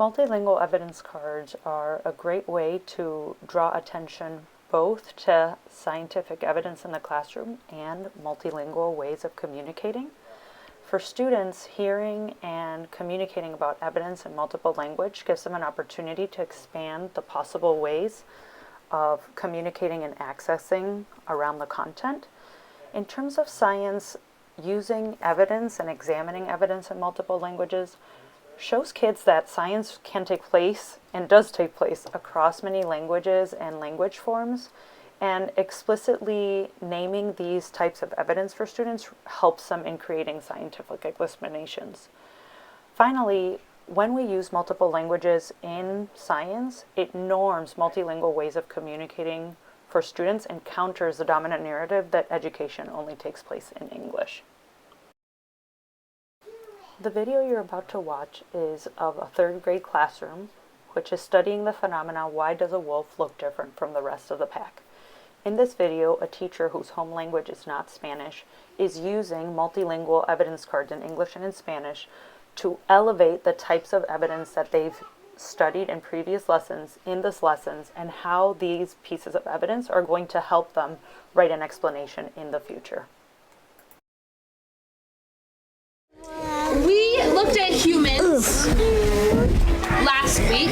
Multilingual evidence cards are a great way to draw attention both to scientific evidence in the classroom and multilingual ways of communicating. For students, hearing and communicating about evidence in multiple language gives them an opportunity to expand the possible ways of communicating and accessing around the content. In terms of science, using evidence and examining evidence in multiple languages shows kids that science can take place and does take place across many languages and language forms, and explicitly naming these types of evidence for students helps them in creating scientific explanations. Finally, when we use multiple languages in science, it norms multilingual ways of communicating for students and counters the dominant narrative that education only takes place in English. The video you're about to watch is of a third grade classroom, which is studying the phenomena, why does a wolf look different from the rest of the pack? In this video, a teacher whose home language is not Spanish is using multilingual evidence cards in English and in Spanish to elevate the types of evidence that they've studied in previous lessons in this lessons and how these pieces of evidence are going to help them write an explanation in the future. We looked at humans last week,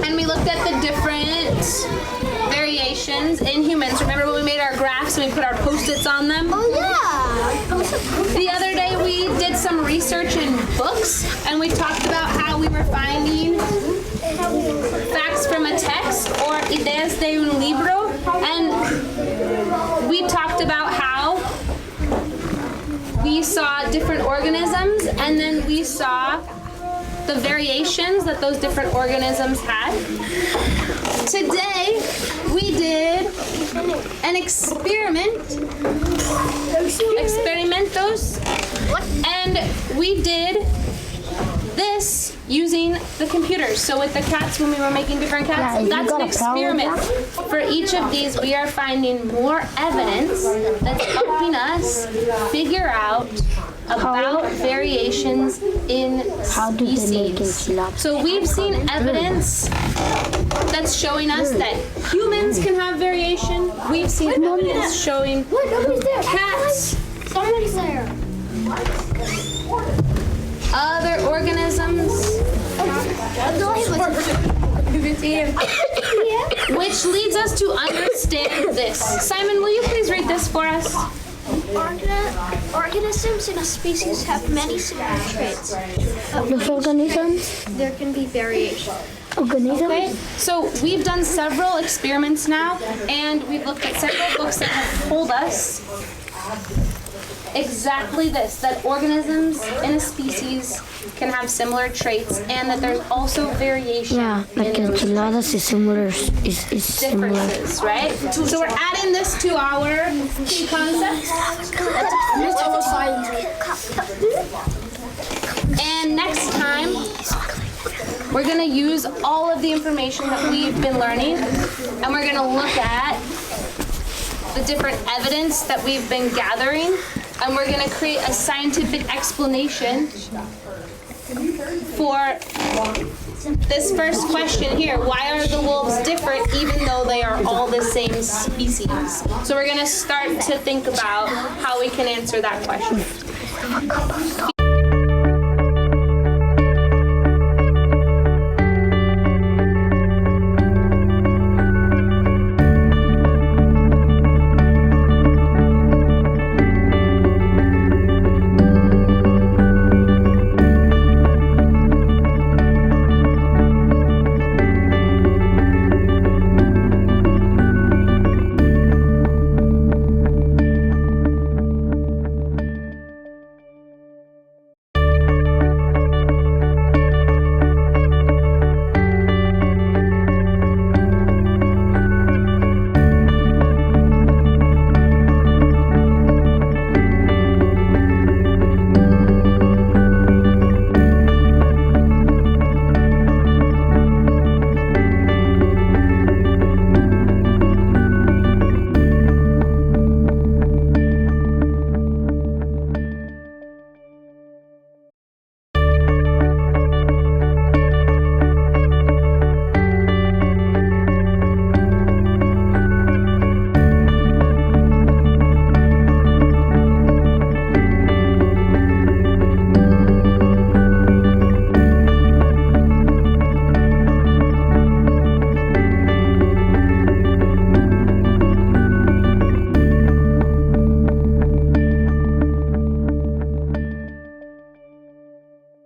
and we looked at the different variations in humans. Remember when we made our graphs and we put our Post-its on them? Oh yeah! The other day we did some research in books, and we talked about how we were finding facts from a text or ideas de un libro, and we talked about how we saw different organisms, and then we saw the variations that those different organisms had. Today, we did an experimentos, and we did this using the computers. So with the cats, when we were making different cats, that's an experiment. For each of these, we are finding more evidence that's helping us figure out about variations in species. So we've seen evidence that's showing us that humans can have variation. We've seen evidence showing cats, Someone's there. other organisms, which leads us to understand this. Simon, will you please read this for us? Organisms in a species have many similar traits. Los organisms? There can be variation. Organisms? Okay, so we've done several experiments now, and we've looked at several books that have told us exactly this, that organisms in a species can have similar traits, and that there's also variation Like in enchiladas is similar. Is similar. differences, right? So we're adding this to our key concepts. And next time, we're going to use all of the information that we've been learning, and we're going to look at the different evidence that we've been gathering, and we're going to create a scientific explanation for this first question here. Why are the wolves different even though they are all the same species? So we're going to start to think about how we can answer that question.